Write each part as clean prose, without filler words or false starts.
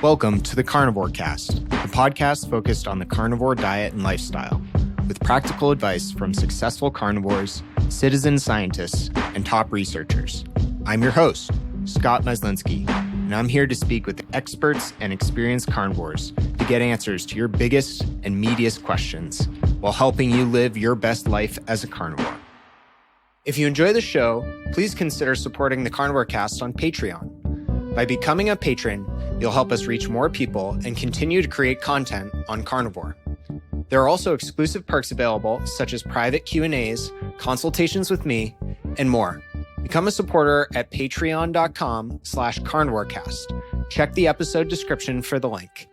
Welcome to the Carnivore Cast, a podcast focused on the carnivore diet and lifestyle, with practical advice from successful carnivores, citizen scientists, and top researchers. I'm your host, Scott Meslinski, and I'm here to speak with experts and experienced carnivores to get answers to your biggest and meatiest questions while helping you live your best life as a carnivore. If you enjoy the show, please consider supporting the Carnivore Cast on Patreon. By becoming a patron, you'll help us reach more people and continue to create content on carnivore. There are also exclusive perks available, such as private Q&As, consultations with me, and more. Become a supporter at patreon.com/carnivorecast. Check the episode description for the link.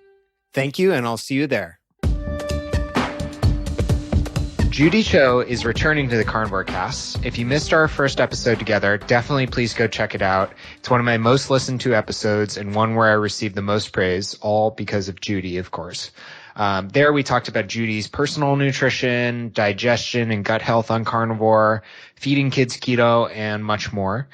Thank you, and I'll see you there. Judy Cho is returning to the Carnivore Cast. If you missed our first episode together, definitely please go check it out. It's one of my most listened to episodes and one where I received the most praise, all because of Judy, of course. There we talked about Judy's personal nutrition, digestion and gut health on carnivore, feeding kids keto, and much more.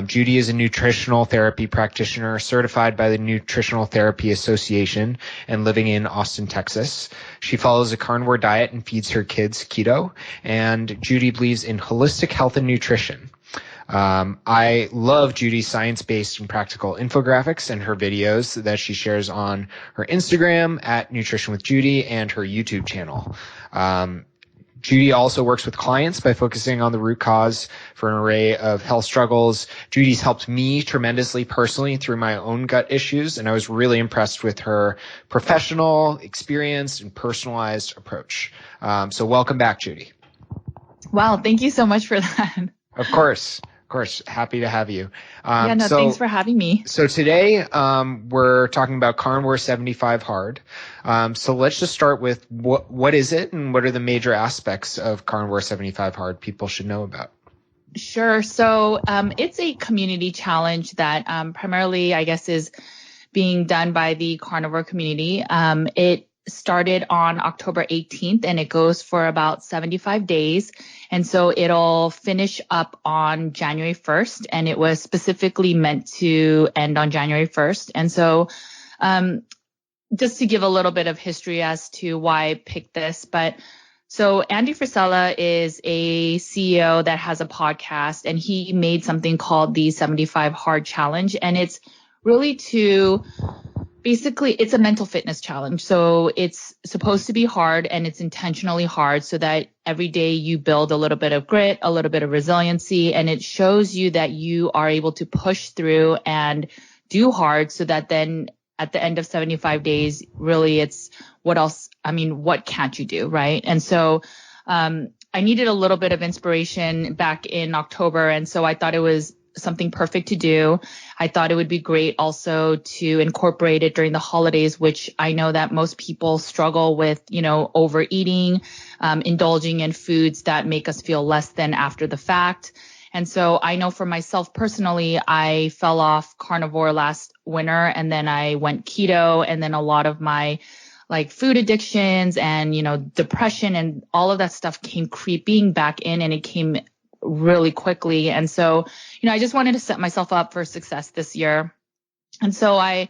Judy is a nutritional therapy practitioner certified by the Nutritional Therapy Association and living in Austin, Texas. She follows a carnivore diet and feeds her kids keto, and Judy believes in holistic health and nutrition. I love Judy's science-based and practical infographics and her videos that she shares on her Instagram at Nutrition with Judy and her YouTube channel. Judy also works with clients by focusing on the root cause for an array of health struggles. Judy's helped me tremendously personally through my own gut issues, and I was really impressed with her professional, experienced, and personalized approach. So welcome back, Judy. Wow, thank you so much for that. Of course, happy to have you. Thanks for having me. So today, we're talking about Carnivore 75 Hard. So let's just start with what is it and what are the major aspects of Carnivore 75 Hard people should know about? Sure. So, it's a community challenge that, primarily, I guess, is being done by the carnivore community. It started on October 18th and it goes for about 75 days. And so it'll finish up on January 1st, and it was specifically meant to end on January 1st. And so, just to give a little bit of history as to why I picked this, so Andy Frisella is a CEO that has a podcast, and he made something called the 75 Hard Challenge. And it's really basically, it's a mental fitness challenge. So it's supposed to be hard, and it's intentionally hard so that every day you build a little bit of grit, a little bit of resiliency, and it shows you that you are able to push through and do hard so that then at the end of 75 days, really it's what can't you do, right? And so I needed a little bit of inspiration back in October, and so I thought it was something perfect to do. I thought it would be great also to incorporate it during the holidays, which I know that most people struggle with, overeating, indulging in foods that make us feel less than after the fact. And so I know for myself personally, I fell off carnivore last winter, and then I went keto, and then a lot of my food addictions and, depression and all of that stuff came creeping back in, and it came really quickly. And so, I just wanted to set myself up for success this year. And so I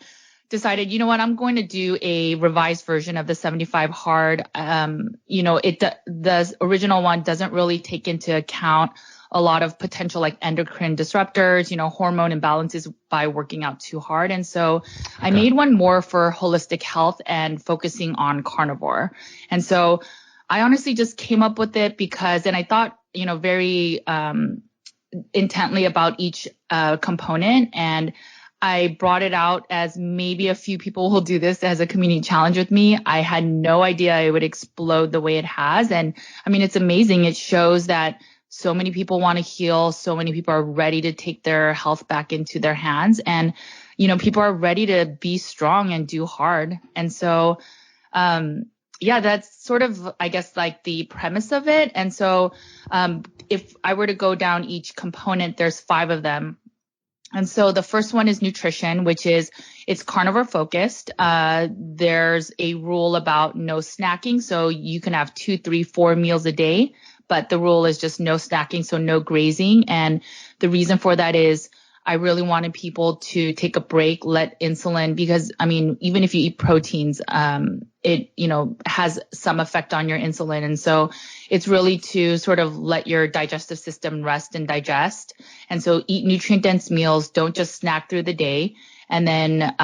decided, I'm going to do a revised version of the 75 Hard. The original one doesn't really take into account a lot of potential endocrine disruptors, hormone imbalances by working out too hard. And so I made one more for holistic health and focusing on carnivore. And so I honestly just came up with it because, and I thought, very intently about each component, and I brought it out as maybe a few people will do this as a community challenge with me. I had no idea it would explode the way it has. And it's amazing. It shows that so many people want to heal. So many people are ready to take their health back into their hands, and, people are ready to be strong and do hard. And so, that's sort of, I guess, the premise of it. And so, if I were to go down each component, there's 5 of them. And so the first one is nutrition, which is it's carnivore focused. There's a rule about no snacking. So you can have 2, 3, 4 meals a day, but the rule is just no snacking. So no grazing. And the reason for that is I really wanted people to take a break, let insulin, because I mean, even if you eat proteins, it, has some effect on your insulin. And so it's really to sort of let your digestive system rest and digest. And so eat nutrient dense meals. Don't just snack through the day. And then,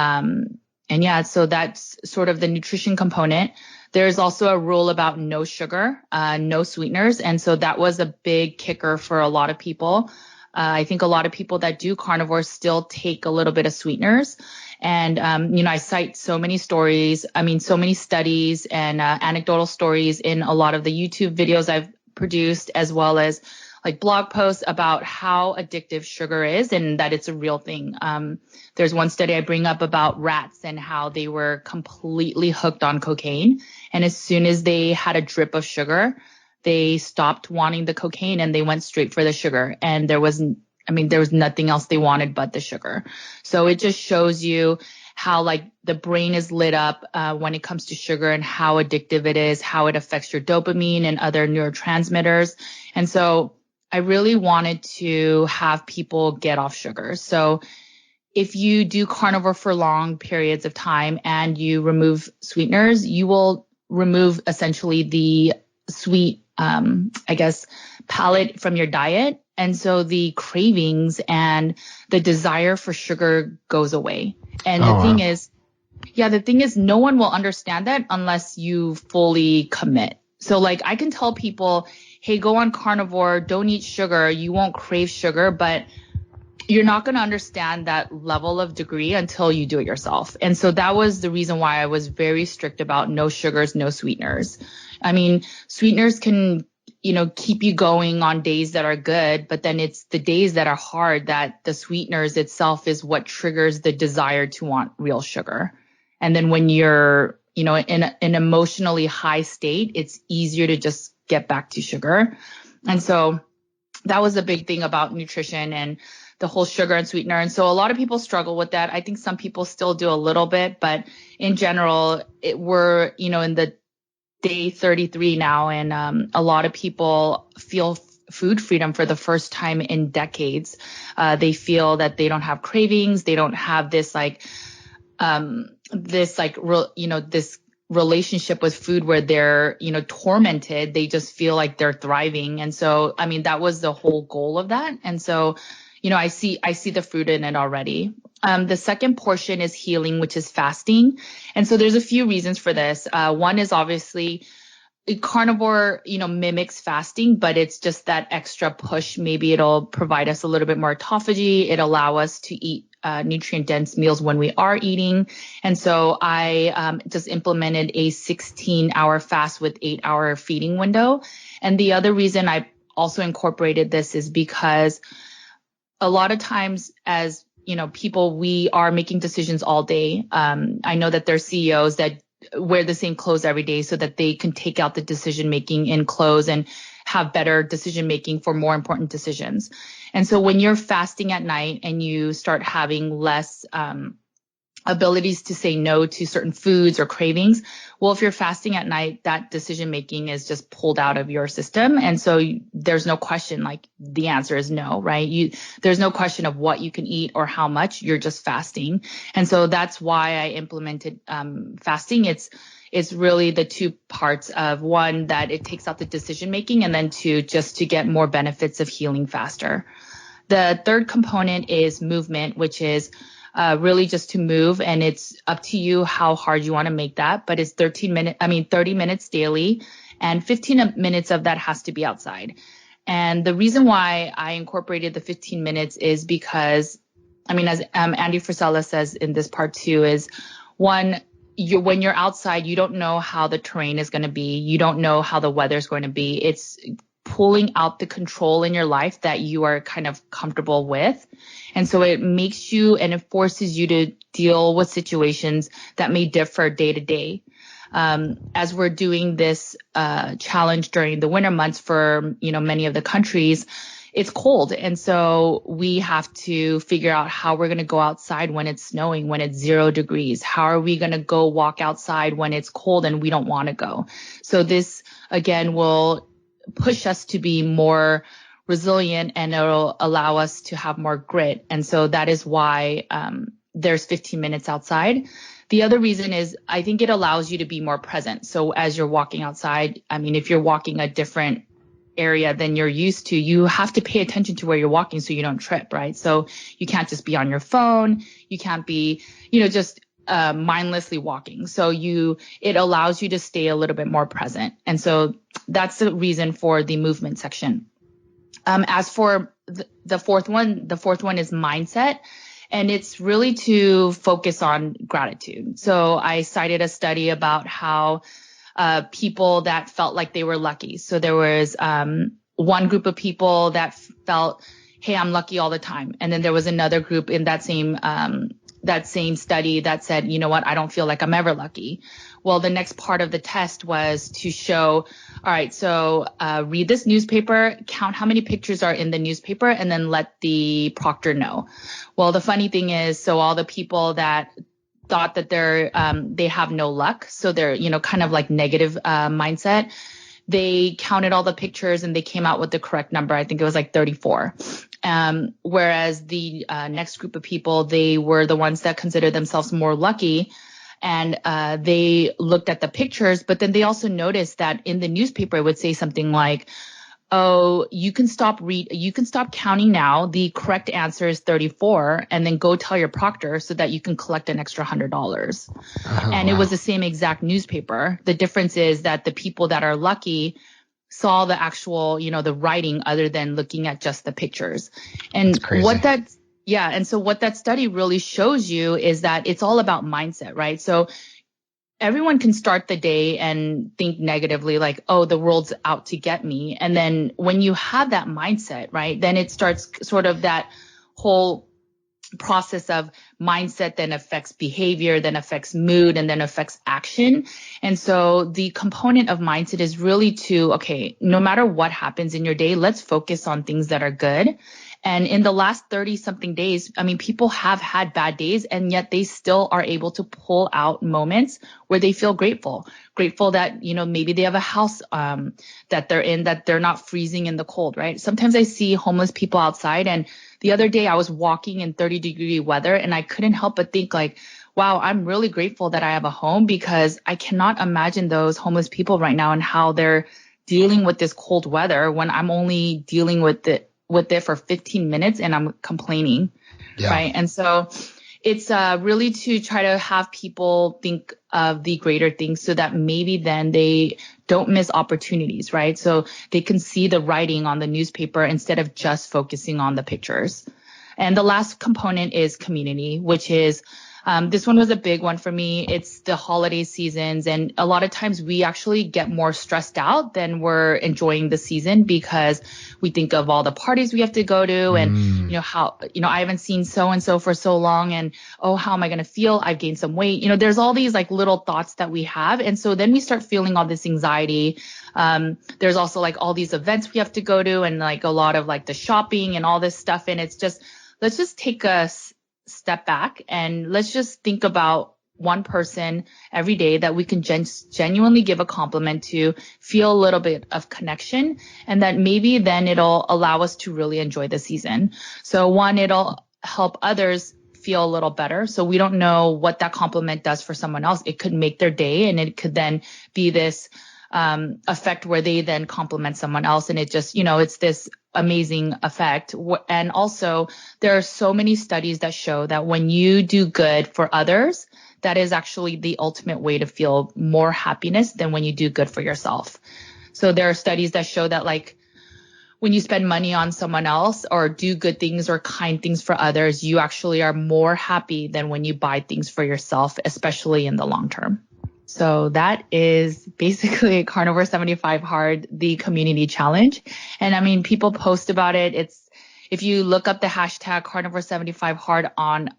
so that's sort of the nutrition component. There's also a rule about no sugar, no sweeteners. And so that was a big kicker for a lot of people. I think a lot of people that do carnivore still take a little bit of sweeteners. And, I cite so many stories, so many studies and anecdotal stories in a lot of the YouTube videos I've produced, as well as like blog posts about how addictive sugar is and that it's a real thing. There's one study I bring up about rats and how they were completely hooked on cocaine. And as soon as they had a drip of sugar, they stopped wanting the cocaine and they went straight for the sugar. And there was nothing else they wanted but the sugar. So it just shows you how like the brain is lit up when it comes to sugar and how addictive it is, how it affects your dopamine and other neurotransmitters. And so I really wanted to have people get off sugar. So if you do carnivore for long periods of time and you remove sweeteners, you will remove essentially the sweet, palate from your diet. And so the cravings and the desire for sugar goes away. And the thing is, no one will understand that unless you fully commit. So like I can tell people, hey, go on carnivore, don't eat sugar, you won't crave sugar, but you're not going to understand that level of degree until you do it yourself. And so that was the reason why I was very strict about no sugars, no sweeteners. I mean, sweeteners can, keep you going on days that are good, but then it's the days that are hard that the sweeteners itself is what triggers the desire to want real sugar. And then when you're, in an emotionally high state, it's easier to just get back to sugar. And so that was a big thing about nutrition and the whole sugar and sweetener. And so a lot of people struggle with that. I think some people still do a little bit, but in general, we're, in the day 33 now. And a lot of people feel food freedom for the first time in decades. They feel that they don't have cravings. They don't have this this relationship with food where they're, tormented. They just feel like they're thriving. And so, that was the whole goal of that. And so, I see the fruit in it already. The second portion is healing, which is fasting. And so there's a few reasons for this. One is obviously carnivore, mimics fasting, but it's just that extra push. Maybe it'll provide us a little bit more autophagy. It'll allow us to eat nutrient dense meals when we are eating. And so I just implemented a 16-hour fast with 8-hour feeding window. And the other reason I also incorporated this is because a lot of times as people, we are making decisions all day. I know that there's CEOs that wear the same clothes every day so that they can take out the decision making in clothes and have better decision making for more important decisions. And so when you're fasting at night and you start having less abilities to say no to certain foods or cravings, well, if you're fasting at night, that decision making is just pulled out of your system. And so there's no question, like the answer is no, right? There's no question of what you can eat or how much. You're just fasting. And so that's why I implemented fasting. It's really the two parts of one, that it takes out the decision making, and then two, just to get more benefits of healing faster. The third component is movement, which is really just to move, and it's up to you how hard you want to make that, but it's 30 minutes daily, and 15 minutes of that has to be outside. And the reason why I incorporated the 15 minutes is because, as Andy Frisella says in this part too, is one, when you're outside, you don't know how the terrain is going to be. You don't know how the weather is going to be. It's pulling out the control in your life that you are kind of comfortable with. And so it makes you and it forces you to deal with situations that may differ day to day. As we're doing this challenge during the winter months for, many of the countries, it's cold. And so we have to figure out how we're going to go outside when it's snowing, when it's 0 degrees. How are we going to go walk outside when it's cold and we don't want to go? So this, again, will push us to be more resilient, and it'll allow us to have more grit. And so that is why there's 15 minutes outside. The other reason is I think it allows you to be more present. So as you're walking outside, I mean, if you're walking a different area than you're used to, you have to pay attention to where you're walking so you don't trip, right? So you can't just be on your phone. You can't be, just mindlessly walking. So it allows you to stay a little bit more present. And so that's the reason for the movement section. As for the fourth one is mindset. And it's really to focus on gratitude. So I cited a study about how people that felt like they were lucky. So there was one group of people that felt, hey, I'm lucky all the time. And then there was another group in that same study that said, you know what, I don't feel like I'm ever lucky. Well, the next part of the test was to show, all right, so read this newspaper, count how many pictures are in the newspaper, and then let the proctor know. Well, the funny thing is, so all the people that thought that they have no luck, so they're, kind of like negative mindset, they counted all the pictures and they came out with the correct number. I think it was like 34. Whereas the next group of people, they were the ones that considered themselves more lucky. And they looked at the pictures, but then they also noticed that in the newspaper, it would say something like, oh, you can stop counting now. The correct answer is 34, and then go tell your proctor so that you can collect an extra $100. Oh, and wow. It was the same exact newspaper. The difference is that the people that are lucky saw the actual, the writing other than looking at just the pictures. And so what that study really shows you is that it's all about mindset, right? So everyone can start the day and think negatively, like, oh, the world's out to get me. And then when you have that mindset, right, then it starts sort of that whole process of mindset then affects behavior, then affects mood, and then affects action. And so the component of mindset is really to, okay, no matter what happens in your day, let's focus on things that are good. And in the last 30 something days, I mean, people have had bad days, and yet they still are able to pull out moments where they feel grateful that, maybe they have a house that they're in, that they're not freezing in the cold, right? Sometimes I see homeless people outside, and the other day I was walking in 30-degree weather, and I couldn't help but think like, wow, I'm really grateful that I have a home, because I cannot imagine those homeless people right now and how they're dealing with this cold weather when I'm only dealing with it for 15 minutes and I'm complaining, right? And so it's really to try to have people think of the greater things so that maybe then they don't miss opportunities, right? So they can see the writing on the newspaper instead of just focusing on the pictures. And the last component is community, which is this one was a big one for me. It's the holiday seasons. And a lot of times we actually get more stressed out than we're enjoying the season, because we think of all the parties we have to go to and, how, I haven't seen so-and-so for so long, and, oh, how am I going to feel? I've gained some weight. There's all these like little thoughts that we have. And so then we start feeling all this anxiety. There's also like all these events we have to go to, and like a lot of like the shopping and all this stuff. And it's just, let's just take a step back and let's just think about one person every day that we can genuinely give a compliment to, feel a little bit of connection, and that maybe then it'll allow us to really enjoy the season. So one, it'll help others feel a little better. So we don't know what that compliment does for someone else. It could make their day, and it could then be this effect where they then compliment someone else. And it just, it's this amazing effect. And also there are so many studies that show that when you do good for others, that is actually the ultimate way to feel more happiness than when you do good for yourself. So there are studies that show that like when you spend money on someone else or do good things or kind things for others, you actually are more happy than when you buy things for yourself, especially in the long term. So that is basically Carnivore 75 Hard, the community challenge. And I mean, people post about it. If you look up the hashtag Carnivore 75 Hard on,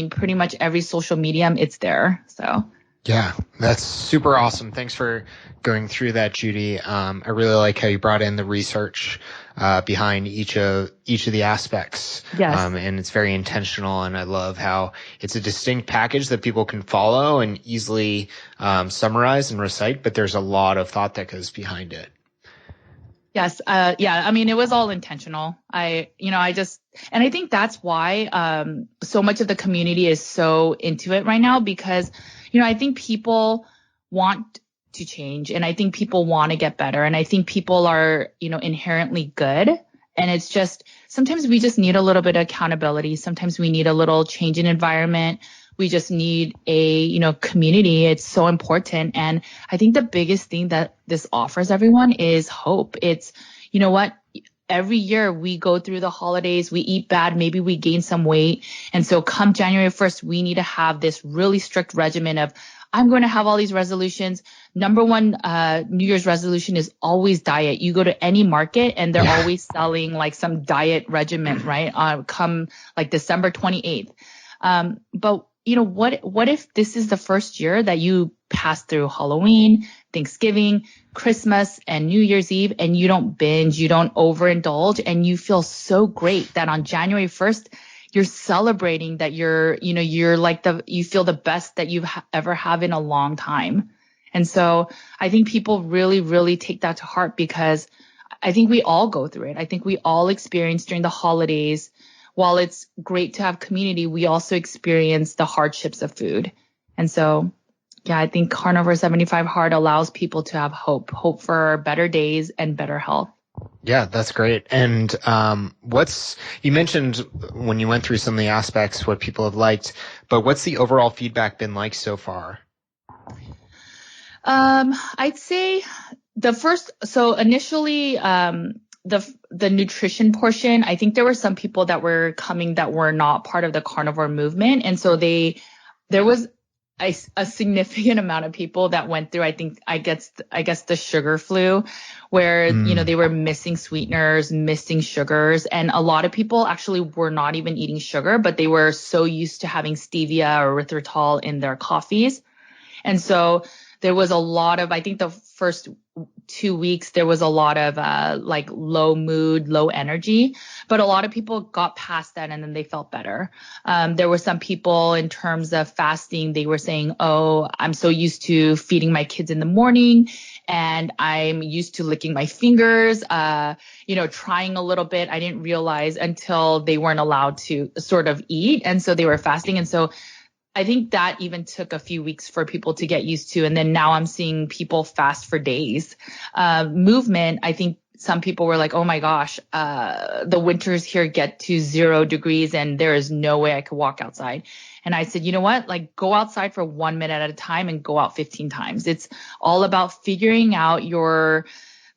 pretty much every social medium, it's there. So. Yeah, that's super awesome. Thanks for going through that, Judy. I really like how you brought in the research behind each of the aspects. Yes. And it's very intentional, and I love how it's a distinct package that people can follow and easily summarize and recite, but there's a lot of thought that goes behind it. Yes. Yeah. I mean, it was all intentional. And I think that's why, so much of the community is so into it right now because, I think people want to change and I think people want to get better. And I think people are, inherently good. And it's just, sometimes we just need a little bit of accountability. Sometimes we need a little change in environment. We just need a, community. It's so important. And I think the biggest thing that this offers everyone is hope. It's, every year we go through the holidays, we eat bad, maybe we gain some weight. And so come January 1st, we need to have this really strict regimen of, I'm going to have all these resolutions. Number one, New Year's resolution is always diet. You go to any market and they're always selling like some diet regimen, right? Come like December 28th. But what if this is the first year that you pass through Halloween, Thanksgiving, Christmas, and New Year's Eve, and you don't binge, you don't overindulge, and you feel so great that on January 1st, you're celebrating that you feel the best that you've ever have in a long time. And so I think people really, really take that to heart because I think we all go through it. I think we all experience during the holidays. While it's great to have community, we also experience the hardships of food. And so, I think Carnivore 75 Hard allows people to have hope for better days and better health. Yeah, that's great. And you mentioned when you went through some of the aspects, what people have liked, but what's the overall feedback been like so far? I'd say initially, the nutrition portion, I think there were some people that were coming that were not part of the carnivore movement. And so there was a significant amount of people that went through, I guess the sugar flu where, they were missing sweeteners, missing sugars. And a lot of people actually were not even eating sugar, but they were so used to having stevia or erythritol in their coffees. And so there was a lot of, I think the first 2 weeks, there was a lot of like low mood, low energy, but a lot of people got past that and then they felt better. There were some people in terms of fasting, they were saying, oh, I'm so used to feeding my kids in the morning and I'm used to licking my fingers, trying a little bit. I didn't realize until they weren't allowed to sort of eat. And so they were fasting. And so I think that even took a few weeks for people to get used to. And then now I'm seeing people fast for days. Movement, I think some people were like, oh my gosh, the winters here get to 0 degrees and there is no way I could walk outside. And I said, you know what, like go outside for 1 minute at a time and go out 15 times. It's all about figuring out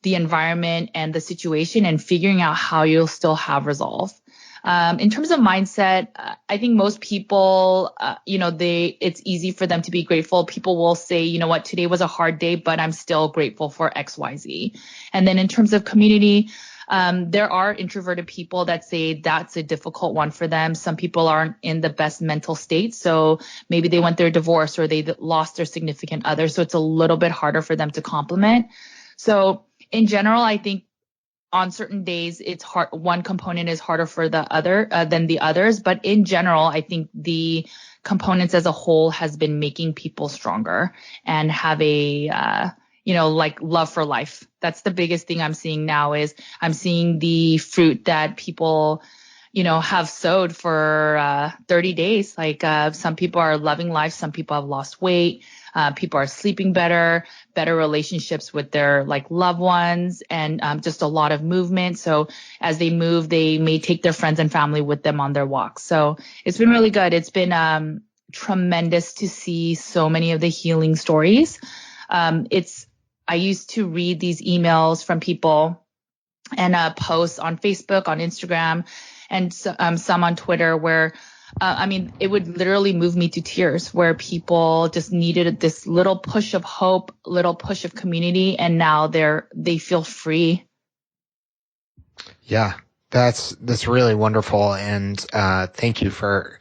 the environment and the situation and figuring out how you'll still have resolve. In terms of mindset, I think most people, it's easy for them to be grateful. People will say, you know what, today was a hard day, but I'm still grateful for X, Y, Z. And then in terms of community, there are introverted people that say that's a difficult one for them. Some people aren't in the best mental state. So maybe they went through a divorce or they lost their significant other. So it's a little bit harder for them to complement. So in general, I think on certain days, it's hard. One component is harder for the other than the others. But in general, I think the components as a whole has been making people stronger and have a, like love for life. That's the biggest thing I'm seeing now is I'm seeing the fruit that people, have sowed for 30 days. Like some people are loving life. Some people have lost weight. People are sleeping better relationships with their like loved ones and just a lot of movement. So as they move, they may take their friends and family with them on their walks. So it's been really good. It's been tremendous to see so many of the healing stories. I used to read these emails from people and posts on Facebook, on Instagram, and some on Twitter where it would literally move me to tears where people just needed this little push of hope, little push of community, and now they feel free. Yeah, that's really wonderful. And thank you for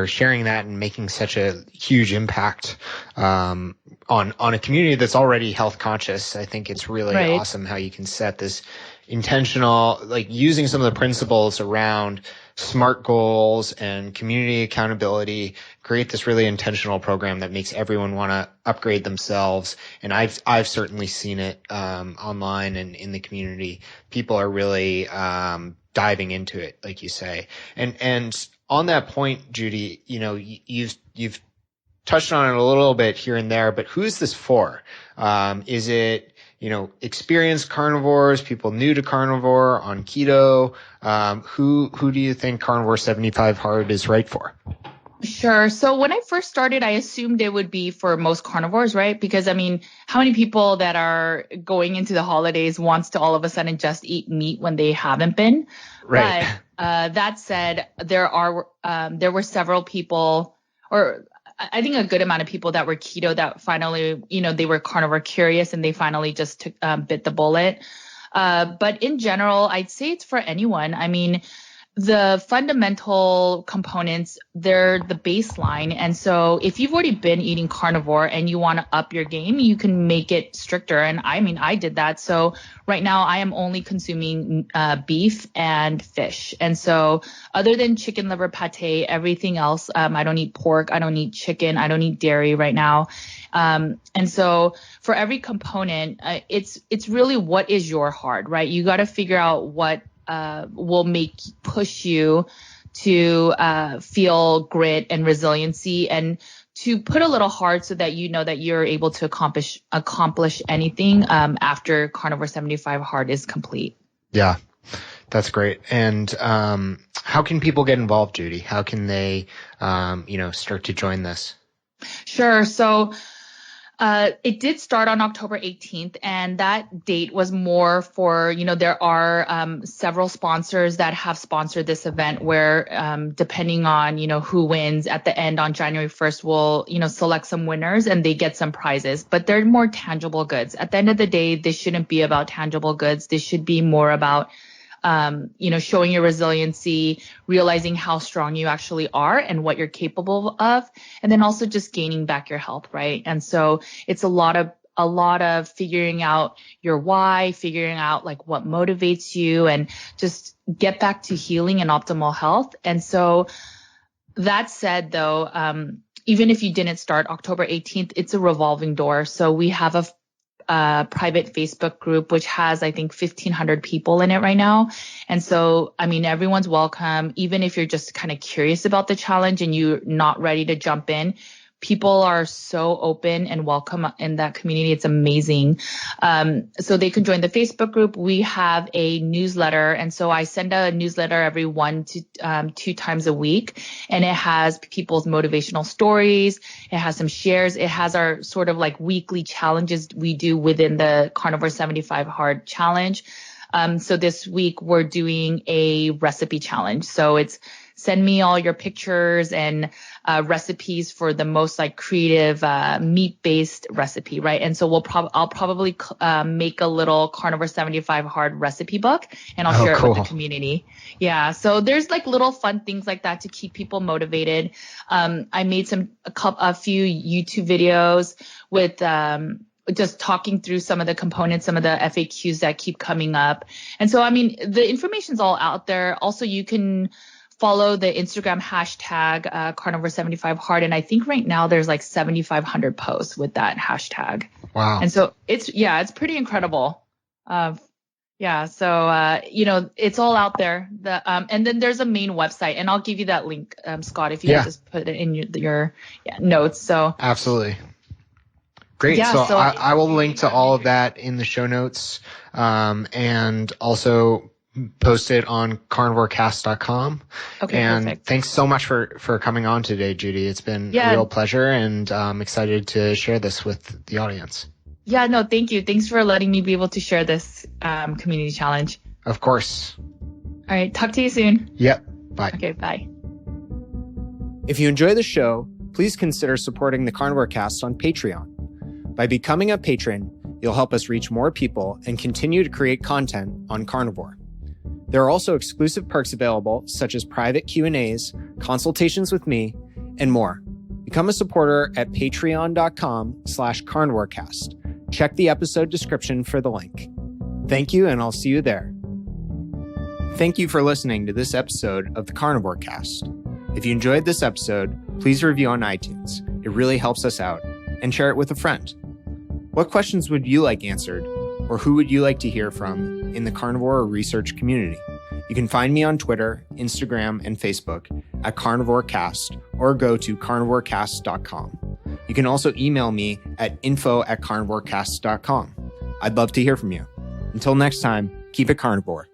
sharing that and making such a huge impact on a community that's already health conscious. I think it's really awesome how you can set this intentional, like using some of the principles around SMART goals and community accountability, create this really intentional program that makes everyone want to upgrade themselves. And I've certainly seen it online and in the community. People are really diving into it, like you say. And on that point, Judy, you've touched on it a little bit here and there, but who's this for? Is it experienced carnivores, people new to carnivore on keto? Who do you think Carnivore 75 Hard is right for? Sure. So when I first started, I assumed it would be for most carnivores, right? Because how many people that are going into the holidays wants to all of a sudden just eat meat when they haven't been? Right. But that said, there were several people, or I think a good amount of people that were keto that finally, they were carnivore curious and they finally just bit the bullet. But in general, I'd say it's for anyone. The fundamental components, they're the baseline. And so if you've already been eating carnivore and you want to up your game, you can make it stricter. And I did that. So right now I am only consuming beef and fish. And so other than chicken liver pate, everything else, I don't eat pork. I don't eat chicken. I don't eat dairy right now. And so for every component, it's really what is your hard, right? You got to figure out what will push you to feel grit and resiliency, and to put a little hard so that you know that you're able to accomplish anything after Carnivore 75 Hard is complete. Yeah, that's great. And how can people get involved, Judy? How can they start to join this? Sure. So it did start on October 18th, and that date was more for, there are several sponsors that have sponsored this event where depending on, who wins at the end on January 1st, we'll, select some winners and they get some prizes, but they're more tangible goods. At the end of the day, this shouldn't be about tangible goods. This should be more about showing your resiliency, realizing how strong you actually are and what you're capable of, and then also just gaining back your health, right? And so it's a lot of figuring out your why, figuring out like what motivates you, and just get back to healing and optimal health. And so that said, though, even if you didn't start October 18th, it's a revolving door. So we have a private Facebook group, which has, I think, 1,500 people in it right now. And so, everyone's welcome. Even if you're just kind of curious about the challenge and you're not ready to jump in, people are so open and welcome in that community. It's amazing. So they can join the Facebook group. We have a newsletter. And so I send a newsletter every 1 to 2 times a week. And it has people's motivational stories. It has some shares. It has our sort of like weekly challenges we do within the Carnivore 75 Hard challenge. So this week we're doing a recipe challenge. So it's send me all your pictures and recipes for the most like creative meat-based recipe, right? And so I'll probably make a little Carnivore 75 Hard recipe book, and I'll share it with the community. Yeah, so there's like little fun things like that to keep people motivated. I made a few YouTube videos with just talking through some of the components, some of the FAQs that keep coming up. And so, the information's all out there. Also, you can follow the Instagram hashtag Carnivore 75 Hard. And I think right now there's like 7,500 posts with that hashtag. Wow. And so it's pretty incredible. So it's all out there. And then there's a main website, and I'll give you that link, Scott, if you just put it in your notes. So absolutely. Great. Yeah, so I will link to all of that in the show notes, and also post it on carnivorecast.com. Okay, and perfect. Thanks so much for coming on today, Judy. It's been a real pleasure, and I'm excited to share this with the audience. Yeah, no, thank you. Thanks for letting me be able to share this community challenge. Of course. All right. Talk to you soon. Yep. Bye. Okay, bye. If you enjoy the show, please consider supporting the Carnivore Cast on Patreon. By becoming a patron, you'll help us reach more people and continue to create content on carnivore. There are also exclusive perks available, such as private Q&As, consultations with me, and more. Become a supporter at patreon.com/carnivorecast. Check the episode description for the link. Thank you, and I'll see you there. Thank you for listening to this episode of the Carnivore Cast. If you enjoyed this episode, please review on iTunes. It really helps us out. And share it with a friend. What questions would you like answered, or who would you like to hear from in the carnivore research community? You can find me on Twitter, Instagram, and Facebook at Carnivore Cast, or go to carnivorecast.com. You can also email me at info@carnivorecast.com. I'd love to hear from you. Until next time, keep it carnivore.